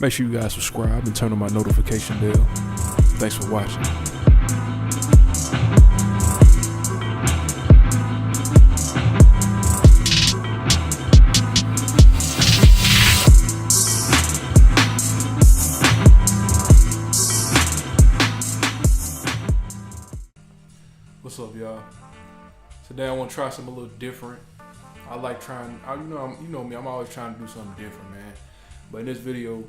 Make sure you guys subscribe and turn on my notification bell. Thanks for watching. What's up, y'all? Today I want to try something a little different. I like trying. You know me. I'm always trying to do something different, man. But in this video,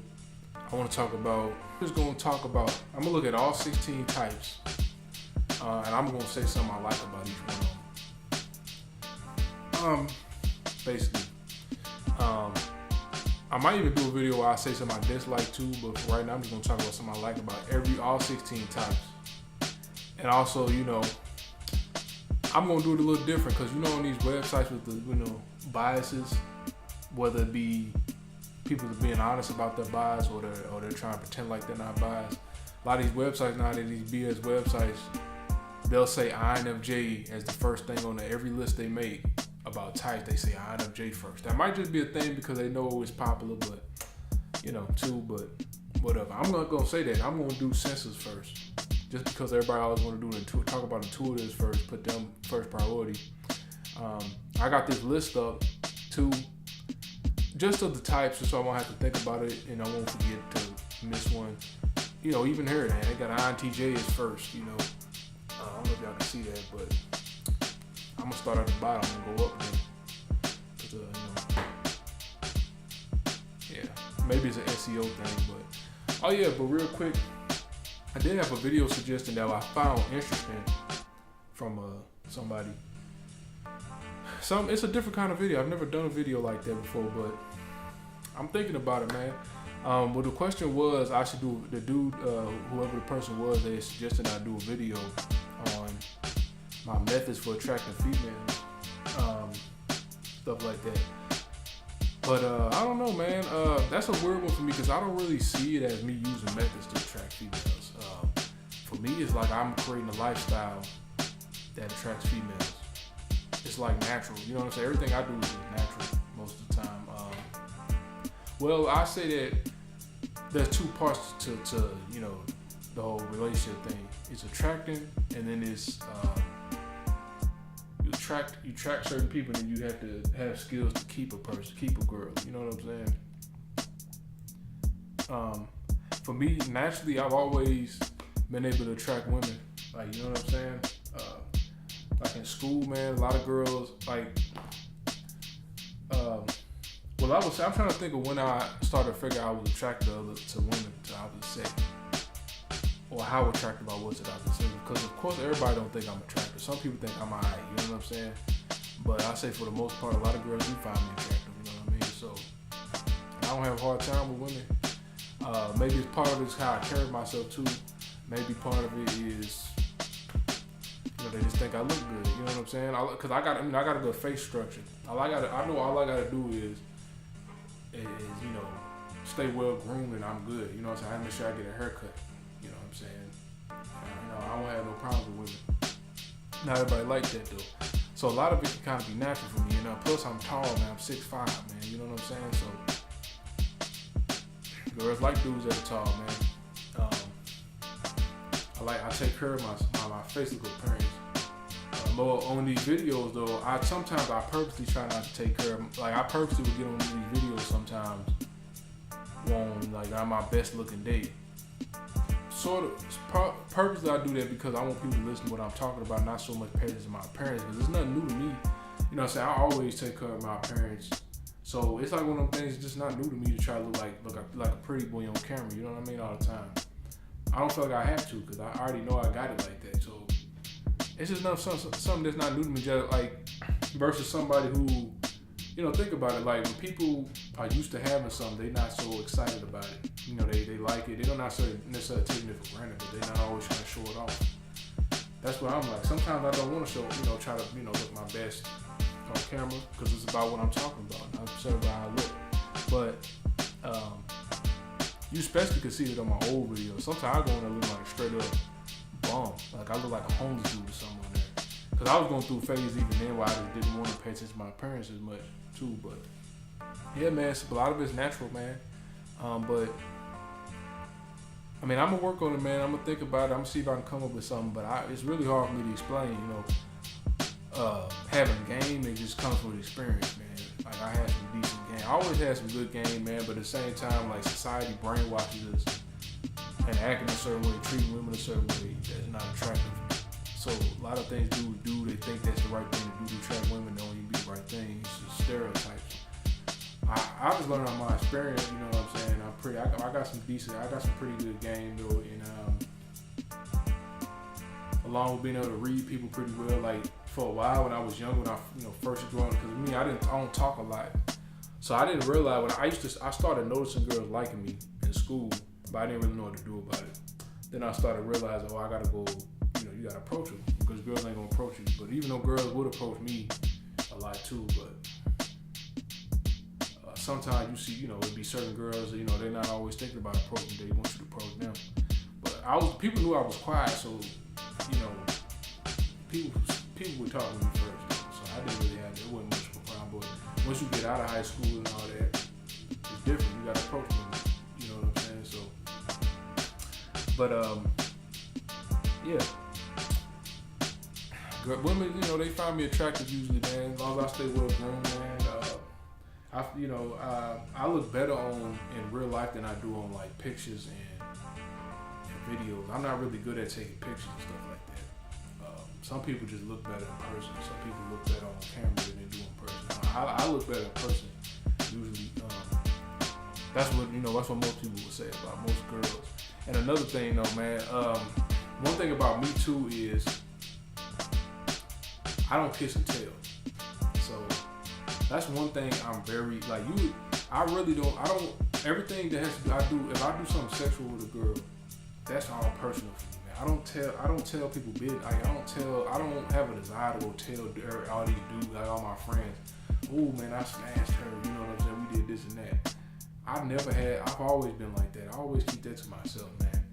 I want to talk about. I'm gonna look at all 16 types, and I'm gonna say something I like about each one of them. Basically, I might even do a video where I say something I dislike too. But for right now, I'm just gonna talk about something I like about all 16 types, and also, I'm gonna do it a little different because on these websites with the biases, whether it be people that are being honest about their bias or they're trying to pretend like they're not biased. A lot of these websites nowadays, these BS websites, they'll say INFJ as the first thing on every list they make about types. They say INFJ first. That might just be a thing because they know it's popular, but but whatever. I'm not gonna say that. I'm gonna do sensors first. Just because everybody always want to talk about intuitives first, put them first priority. I got this list up too, just of the types, so I won't have to think about it, and I won't forget to miss one. Even here, man, they got INTJ as first. I don't know if y'all can see that, but I'm gonna start at the bottom and go up then. Yeah, maybe it's an SEO thing, but but real quick. I did have a video suggestion that I found interesting from somebody. It's a different kind of video. I've never done a video like that before, but I'm thinking about it, man. Well, the question was, I should do whoever the person was, they suggested I do a video on my methods for attracting females, stuff like that. But I don't know, man. That's a weird one for me because I don't really see it as me using methods to attract females. For me, it's like I'm creating a lifestyle that attracts females. It's like natural. You know what I'm saying? Everything I do is natural most of the time. I say that there's two parts to the whole relationship thing. It's attracting, and then it's you attract certain people, and you have to have skills to keep a person, keep a girl. You know what I'm saying? For me, naturally, I've always been able to attract women. Like, you know what I'm saying? Like in school, man, a lot of girls, like, I'm trying to think of when I started to figure I was attracted to women, to opposite sex, or how attractive I was to the opposite sex. Because of course, everybody don't think I'm attractive. Some people think I'm alright, you know what I'm saying? But I say for the most part, a lot of girls do find me attractive, you know what I mean? So I don't have a hard time with women. Maybe it's part of it is how I carry myself too. Maybe part of it is, they just think I look good. You know what I'm saying? Cause I got a good face structure. I know all I gotta do is stay well groomed and I'm good. You know what I'm saying? I make sure I get a haircut. You know what I'm saying? I don't have no problems with women. Not everybody like that though. So a lot of it can kind of be natural for me. Plus I'm tall, man. I'm 6'5", man. You know what I'm saying? So girls like dudes that are tall, man. I take care of my physical appearance. On these videos though, I purposely try not to take care of. Like I purposely would get on these videos sometimes on like on my best looking day. Purposely I do that because I want people to listen to what I'm talking about, not so much pay attention to my appearance, because it's nothing new to me. You know what I'm saying? I always take care of my appearance. So it's like one of them things. It's just not new to me to try to look like a pretty boy on camera. You know what I mean? All the time. I don't feel like I have to because I already know I got it like that. So it's just something that's not new to me. Just like versus somebody who, think about it. Like when people are used to having something, they're not so excited about it. They like it. They don't necessarily taking it for granted, but they're not always trying to show it off. That's what I'm like. Sometimes I don't want to show, try to, look my best on camera because it's about what I'm talking about. I'm concerned about how I look. But you especially can see it on my old videos. Sometimes I go in there looking like a straight up bum. Like I look like a homeless dude or something on there. Because I was going through phases even then where I just didn't want to pay attention to my appearance as much too. But yeah, man, a lot of it's natural, man. But I mean, I'm gonna work on it, man. I'm gonna think about it. I'm gonna see if I can come up with something. But it's really hard for me to explain. You know, having game, it just comes with experience, man. Like I had some decent game. I always had some good game, man. But at the same time, like society brainwashes us and acting a certain way, treating women a certain way that's not attractive. So a lot of things dudes do, they think that's the right thing to do to attract women. Don't even be the right thing. It's just stereotypes. I just learned on my experience. You know what I'm saying? I got some pretty good game though, and along with being able to read people pretty well. Like for a while when I was young, when I first growing, because me, I don't talk a lot, so I didn't realize when I started noticing girls liking me in school, but I didn't really know what to do about it. Then I started realizing, I gotta go. You gotta approach them because girls ain't gonna approach you. But even though girls would approach me a lot too, but sometimes you see, it'd be certain girls that, they're not always thinking about approaching. They want you to approach them. But people knew I was quiet, so people would talk to me first. So I didn't really have it wasn't much of a problem. But once you get out of high school and all that, it's different. You gotta approach them. You know what I'm saying? So, but yeah. Women, they find me attractive usually, man. As long as I stay well groomed, man. I look better in real life than I do on like pictures and videos. I'm not really good at taking pictures and stuff like that. Some people just look better in person. Some people look better on camera than they do in person. I look better in person usually. That's what most people would say about most girls. And another thing though, man, one thing about me too is I don't kiss and tell. So that's one thing I'm very everything that if I do something sexual with a girl, that's all personal for me, man. I don't tell people business. Like, I don't have a desire to go tell all these dudes, like all my friends, oh man, I smashed her, you know what I'm saying, we did this and that. I've always been like that. I always keep that to myself, man.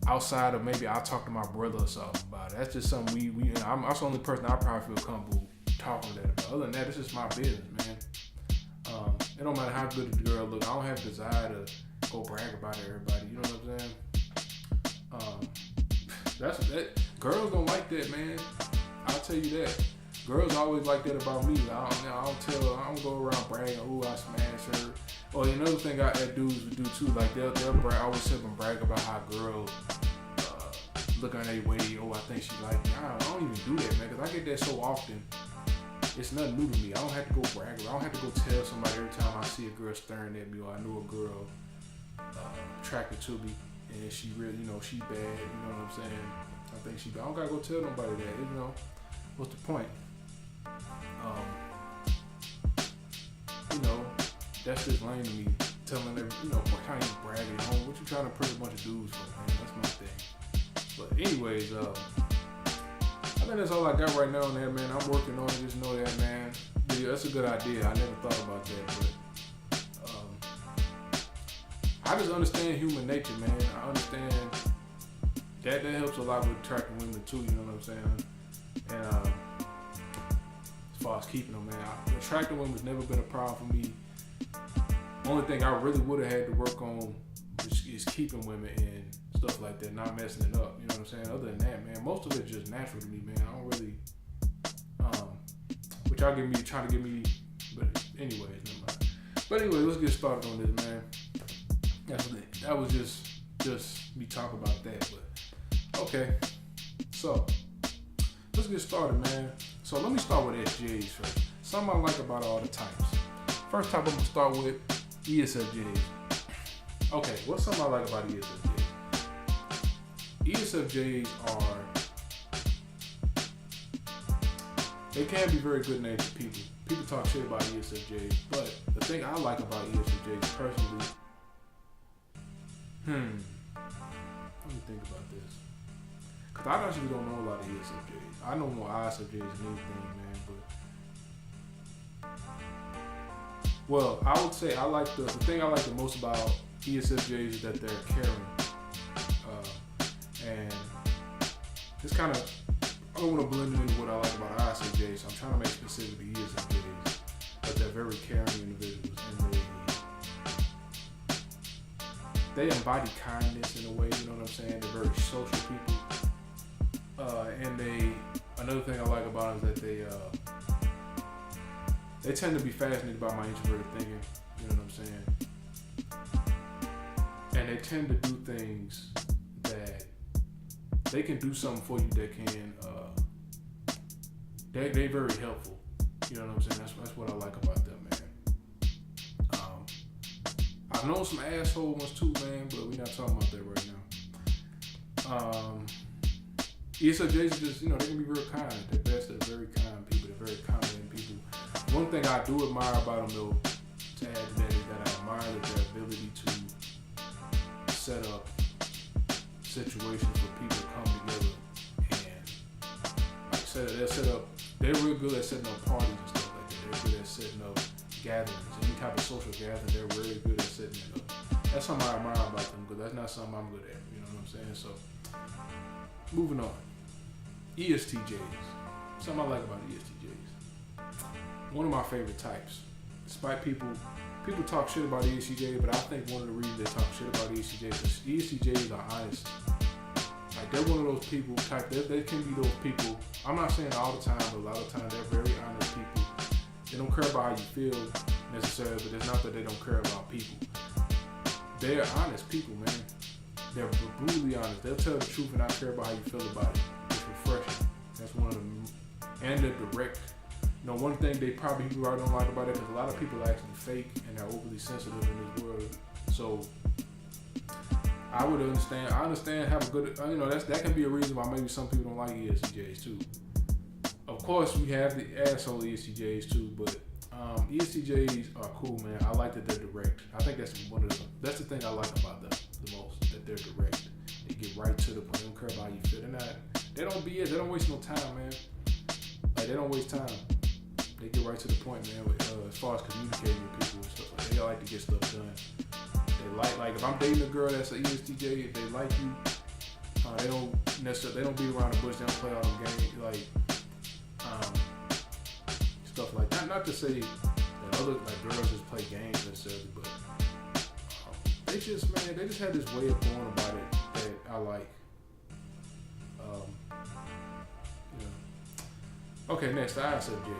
Outside of maybe I'll talk to my brother or something about it. That's just something I'm the only person I probably feel comfortable talking to that about. Other than that, it's just my business, man. It don't matter how good the girl look. I don't have a desire to go brag about everybody. You know what I'm saying? Girls don't like that, man. I'll tell you that. Girls always like that about me. I don't go around bragging, oh, I smashed her. Or another thing that dudes would do too, like they'll always have them brag about how girls look on their way. Oh, I think she like me. I don't even do that, man, because I get that so often. It's nothing new to me. I don't have to go brag. I don't have to go tell somebody every time I see a girl staring at me or I know a girl attracted to me and she really, she bad. You know what I'm saying? I think she bad. I don't gotta go tell nobody that. What's the point? That's just lame to me. Telling them, what kind of bragging home? What you trying to press a bunch of dudes for, man? That's my thing. But anyways, I think that's all I got right now on that, man. I'm working on it. Just know that, man. Yeah, that's a good idea. I never thought about that, but I just understand human nature, man. I understand that helps a lot with attracting women too. You know what I'm saying? And as far as keeping them, man, attracting women's never been a problem for me. Only thing I really would have had to work on is keeping women and stuff like that, not messing it up. You know what I'm saying? Other than that, man, most of it's just natural to me, man. I don't really, which y'all trying to give me, but anyways, never mind. But anyway, let's get started on this, man. That was just me talking about that, but okay. So let's get started, man. So let me start with SJs first. Something I like about all the types. First type I'm gonna start with ESFJs. Okay, what's something I like about ESFJs? ESFJs they can be very good natured people. People talk shit about ESFJs, but the thing I like about ESFJs personally, let me think about this. Cause I actually don't know a lot of ESFJs. I know more ISFJs than anything, man, but well, I would say I like the thing I like the most about ESFJs is that they're caring. And it's kind of, I don't want to blend it into what I like about ISFJs, so I'm trying to make specifically ESFJs, but they're very caring individuals, and they embody kindness in a way. You know what I'm saying? They're very social people. And another thing I like about them is that they tend to be fascinated by my introverted thinking. You know what I'm saying? And they tend to do things that they can do something for you that can. They're very helpful. You know what I'm saying? That's what I like about them, man. I've known some asshole ones too, man, but we're not talking about that right now. ESFJs are just, they can be real kind. They're best. They're very kind people. They're very confident people. One thing I do admire about them, though, to add to that, is that I admire their ability to set up situations for people to come together and, like I said, they're real good at setting up parties and stuff like that. They're good at setting up gatherings. Any type of social gathering, they're really good at setting it up. That's something I admire about them, because that's not something I'm good at. You know what I'm saying? So, moving on. ESTJs. Something I like about ESTJs. One of my favorite types. Despite people talk shit about ESTJs, but I think one of the reasons they talk shit about ESTJs is ESTJs are honest. Like, they're one of those people type. They can be those people. I'm not saying all the time, but a lot of times they're very honest people. They don't care about how you feel necessarily, but it's not that they don't care about people. They're honest people, man. They're brutally honest. They'll tell the truth and not care about how you feel about it. It's refreshing. That's one of them. And they're direct. One thing people probably don't like about it, because a lot of people are actually fake and they're overly sensitive in this world. So I would understand. I understand. Have a good. That can be a reason why maybe some people don't like ESTJs too. Of course, we have the asshole ESTJs too, but ESTJs are cool, man. I like that they're direct. I think that's the thing I like about them the most. That they're direct. They get right to the point. They don't care about how you feel. They don't BS. They don't waste no time, man. Like, they don't waste time. They get right to the point, man. As far as communicating with people and stuff, like, they like to get stuff done. They like if I'm dating a girl that's an ESTJ, if they like you, they don't beat around the bush. They don't play all them games, like stuff like that. Not to say that other girls just play games necessarily, but they just have this way of going about it that I like. Okay, next, the ISFJ.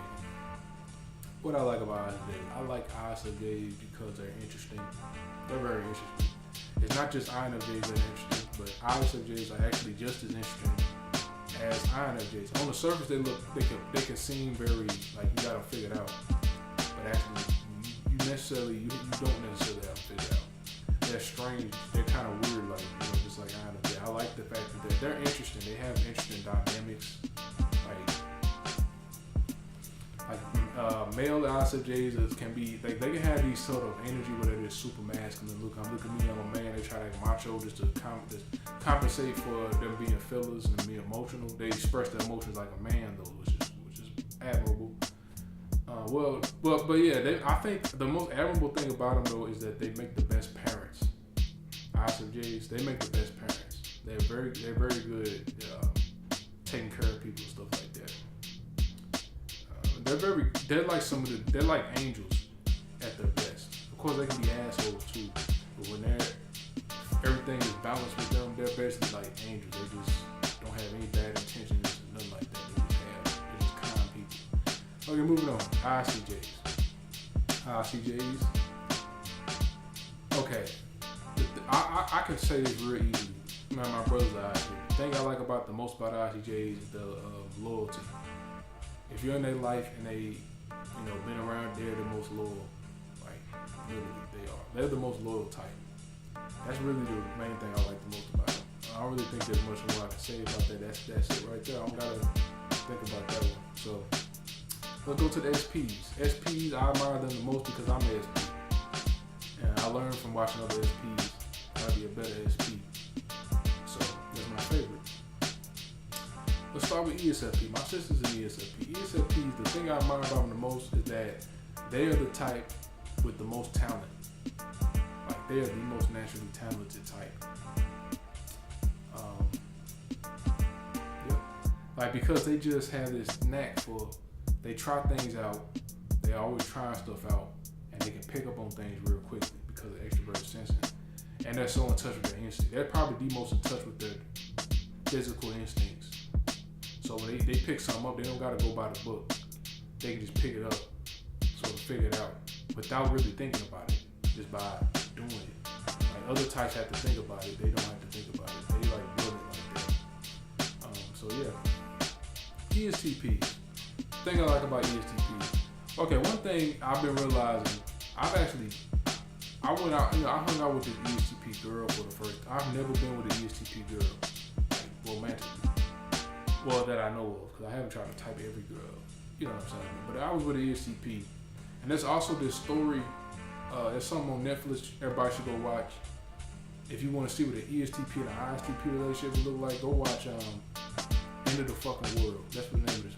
What I like about ISFJs, I like ISFJs because they're interesting. They're very interesting. It's not just INFJs that are interesting, but ISFJs are actually just as interesting as INFJs. On the surface, they can seem very like you got them figured out, but actually you don't necessarily have them figured out. They're strange. They're kind of weird, just like INFJ. I like the fact that they're interesting. They have interesting dynamics. Male ISFJs can be, they can have these sort of energy where they're just super masculine. Look at me, I'm a man. They try to act macho just to compensate for them being fillers and being emotional. They express their emotions like a man, though, which is admirable. But yeah, I think the most admirable thing about them, though, is that they make the best parents. ISFJs, they make the best parents. They're very good at taking care of people and stuff like that. They're like angels at their best. Of course, they can be assholes too, but when everything is balanced with them, they're basically like angels. They just don't have any bad intentions, nothing like that. They're just kind people. Okay, moving on. ISTJs. Okay, I can say this real easy. Man, my brother's an ISTJ. The thing I like the most about ISTJs is the loyalty. If you're in their life and they, been around, they're the most loyal. Like, literally, they are. They're the most loyal type. That's really the main thing I like the most about them. I don't really think there's much more I can say about that. That's it right there. I don't gotta think about that one. So, let's go to the SPs. SPs, I admire them the most because I'm an SP. And I learned from watching other SPs how to be a better SP. So, that's my favorite. Let's start with ESFP. My sister's an ESFP. ESFPs, the thing I admire about them the most is that they are the type with the most talent. Like, they are the most naturally talented type. Like, because they just have this knack for, they try things out, they always trying stuff out, and they can pick up on things real quickly because of extroverted sensing. and they're so in touch with their instincts. They're probably the most in touch with their physical instincts. So when they pick something up, they don't gotta go by the book. They can just pick it up, sort of figure it out, without really thinking about it, just by doing it. Like other types have to think about it, they don't have to think about it. They like build it like that. So yeah, ESTP. Thing I like about ESTP. Okay, one thing I've been realizing, I went out, I hung out with this ESTP girl for the first time. I've never been with an ESTP girl, like romantically. Well, that I know of, because I haven't tried to type every girl. You know what I'm saying? But I was with an ESTP. And there's also this story, there's something on Netflix everybody should go watch. If you want to see what an ESTP and an ISTP relationship would look like, go watch End of the Fucking World. That's the name of the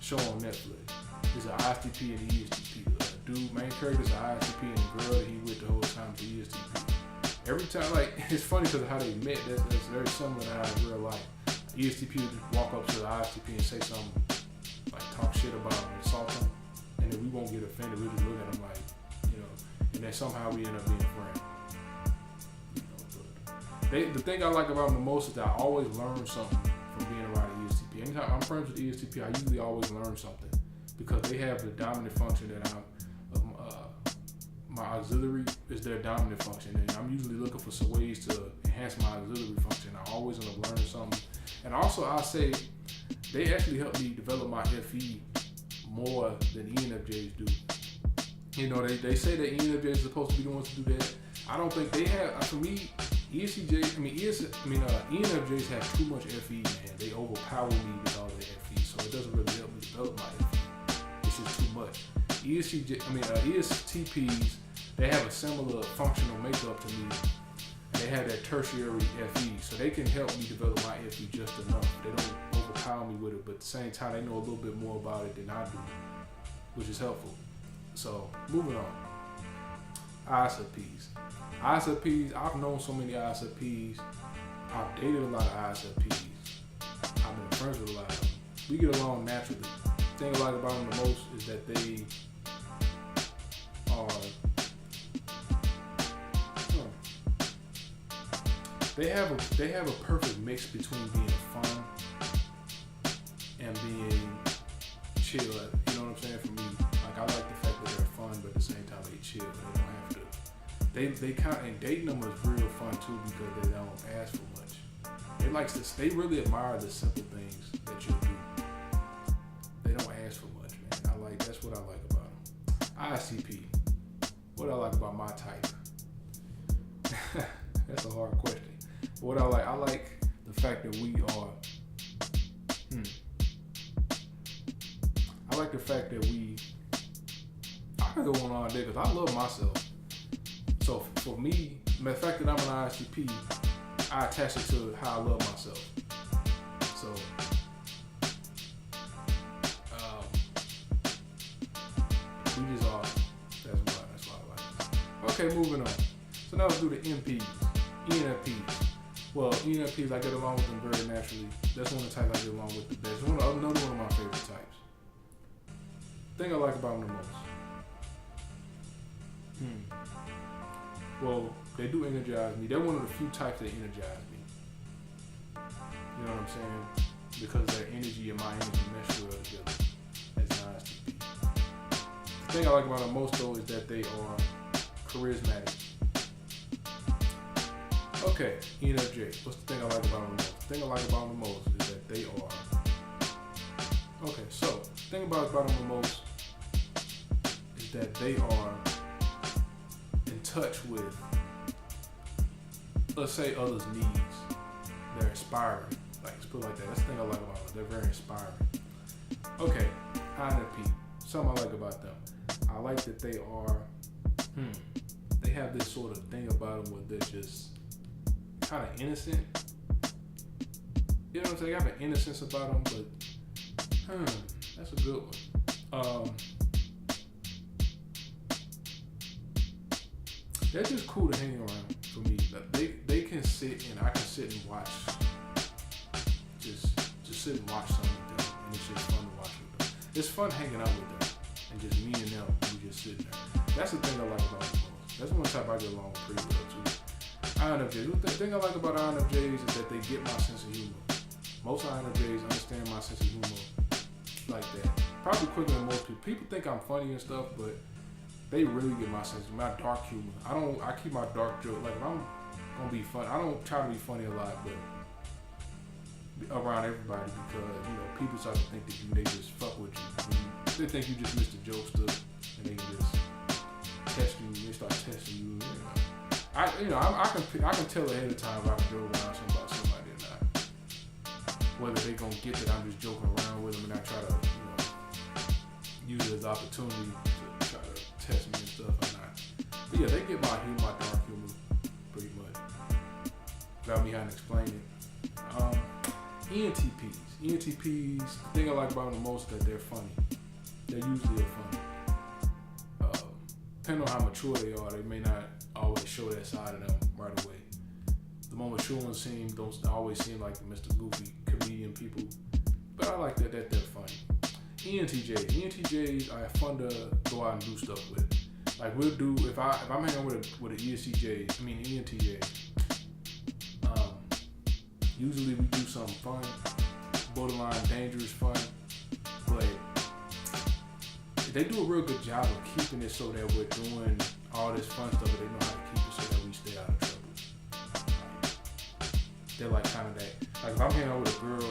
show on Netflix. There's an ISTP and an ESTP. Dude, main character's an ISTP and the girl that he with the whole time is the ESTP. Every time, like, it's funny because of how they met. That's very similar to how in real life. ESTP would walk up to the ISTP and say something, like talk shit about him, insult him, and then we won't get offended. We just look at him like, and then somehow we end up being friends. But the thing I like about them the most is that I always learn something from being around the ESTP. Anytime I'm friends with the ESTP, I usually always learn something because they have the dominant function that my auxiliary is their dominant function, and I'm usually looking for some ways to enhance my auxiliary function. I always end up learning something. And also, I say they actually help me develop my FE more than ENFJs do. They say that ENFJs are supposed to be the ones to do that. I don't think they have. For me, ENFJs have too much FE, man. They overpower me with all their FE, so it doesn't really help me develop my FE. It's just too much. ESTPs, they have a similar functional makeup to me. They have that tertiary FE, so they can help me develop my FE just enough. They don't overpower me with it, but at the same time, they know a little bit more about it than I do, which is helpful. So, moving on. ISTPs. I've known so many ISTPs. I've dated a lot of ISTPs. I've been friends with a lot of them. We get along naturally. The thing I like about them the most is that they are they have a perfect mix between being fun and being chill. You know what I'm saying? For me, like I like the fact that they're fun, but at the same time they chill. They don't have to. They kind of, and dating them is real fun too because they don't ask for much. They really admire the simple things that you do. They don't ask for much, man. That's what I like about them. ISTP. What I like about my type? That's a hard question. What I like the fact that we are. I like the fact that I can go on all day because I love myself. So for me, the fact that I'm an ISTP, I attach it to how I love myself. So we just are. That's why I like it. Okay, moving on. So now let's do the MPs, ENFPs. Well, ENFPs, I get along with them very naturally. That's one of the types I get along with the best. Another one of my favorite types. Thing I like about them the most. Well, they do energize me. They're one of the few types that energize me. You know what I'm saying? Because their energy and my energy mesh well together as an ISTP. The thing I like about them most though is that they are charismatic. Okay, ENFJ. What's the thing I like about them the most? The thing I like about them the most is that they are. Okay, so the thing about them the most is that they are in touch with, let's say, others' needs. They're inspiring. Let's put it like that. That's the thing I like about them. They're very inspiring. Okay, INFP. Something I like about them. I like that they are, they have this sort of thing about them where they're just kind of innocent. You know what I'm saying? They have an innocence about them, but, that's a good one. They're just cool to hang around for me. They can sit and I can sit and watch. Just sit and watch something with them, and it's just fun to watch with them. It's fun hanging out with them, and just me and them, we just sitting there. That's the thing I like about them most. That's one type I get along with pretty well too. INFJs. The thing I like about INFJs is that they get my sense of humor. Most INFJs understand my sense of humor like that. Probably quicker than most people. People think I'm funny and stuff, but they really get my sense of my dark humor. I keep my dark joke. Like if I'm gonna be funny, I don't try to be funny a lot, but around everybody because people start to think that they just fuck with you. They think you just missed a joke stuff, and they can just test you. They start testing you. I can tell ahead of time if I can joke around about somebody or not. Whether they gonna get that I'm just joking around with them and I try to use it as an opportunity to try to test me and stuff or not. But yeah, they get my dark humor pretty much. Without me having to explain it. ENTPs, the thing I like about them the most is that they're funny. They usually are funny. Depending on how mature they are, they may not always show that side of them right away. The more mature ones don't always seem like the Mr. Goofy comedian people. But I like that they're funny. ENTJs are fun to go out and do stuff with. Like we'll do if I'm hanging out with an ENTJ. Usually we do something fun, borderline dangerous fun, but they do a real good job of keeping it so that we're doing all this fun stuff, but they know how to keep it so that we stay out of trouble. They're like kind of that. Like if I'm hanging out with a girl,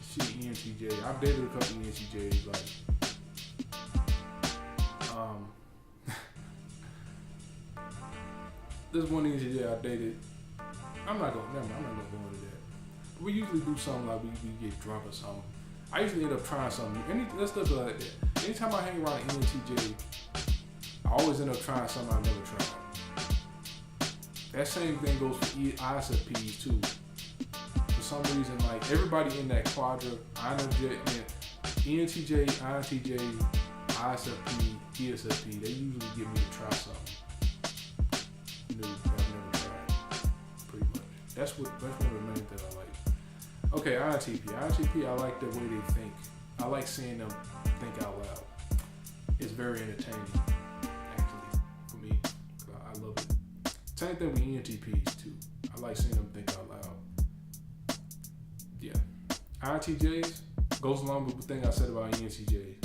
she ENTJ. I've dated a couple ENTJs. Like, this one ENTJ I dated. I'm not gonna go into that. We usually do something like we get drunk or something. I usually end up trying something. Let's do like that. Anytime I hang around an ENTJ, I always end up trying something I've never tried. That same thing goes for ISTPs too. For some reason, like everybody in that quadrant, ENTJ, INTJ, ISFP, ESFP, they usually get me to try something new that I've never tried. Pretty much. That's one of the main things I like. Okay, INTP, I like the way they think. I like seeing them think out loud. It's very entertaining, actually, for me. I love it. Same thing with ENTPs, too. I like seeing them think out loud. Yeah. INTJs goes along with the thing I said about ENTJs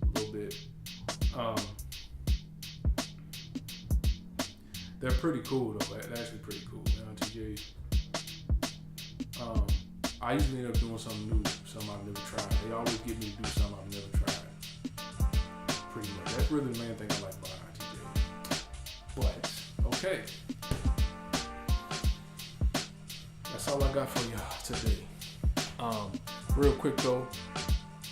a little bit. They're pretty cool, though. They're actually pretty cool, INTJs. I usually end up doing something new, something I've never tried. They always get me to do something I've never tried. Pretty much. That's really the main thing I like about INTJ. But, okay. That's all I got for y'all today. Real quick though,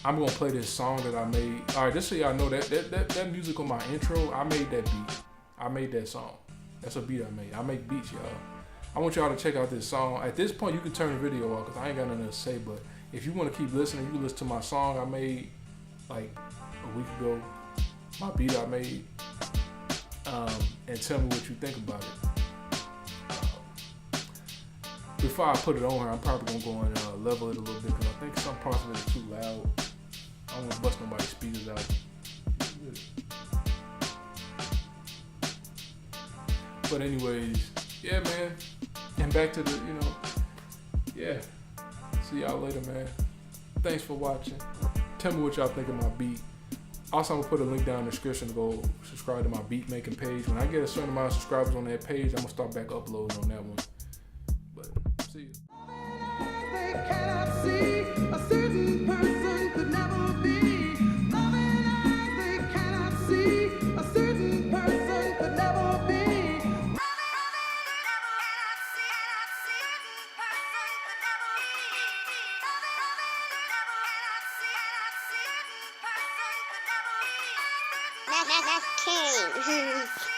I'm gonna play this song that I made. Alright, just so y'all know that music on my intro, I made that beat. I made that song. That's a beat I made. I make beats, y'all. I want y'all to check out this song. At this point, you can turn the video off because I ain't got nothing to say. But if you want to keep listening, you can listen to my song I made like a week ago. My beat I made, and tell me what you think about it. Before I put it on here, I'm probably gonna go and level it a little bit because I think some parts of it are too loud. I don't want to bust nobody's speakers out. But anyways, yeah, man. And back to the, yeah. See y'all later, man. Thanks for watching. Tell me what y'all think of my beat. Also, I'm gonna put a link down in the description to go subscribe to my beat making page. When I get a certain amount of subscribers on that page, I'm gonna start back uploading on that one. But see you. They cannot see a certain person could never be. Loving eyes, they cannot see a certain person could never be. That's king.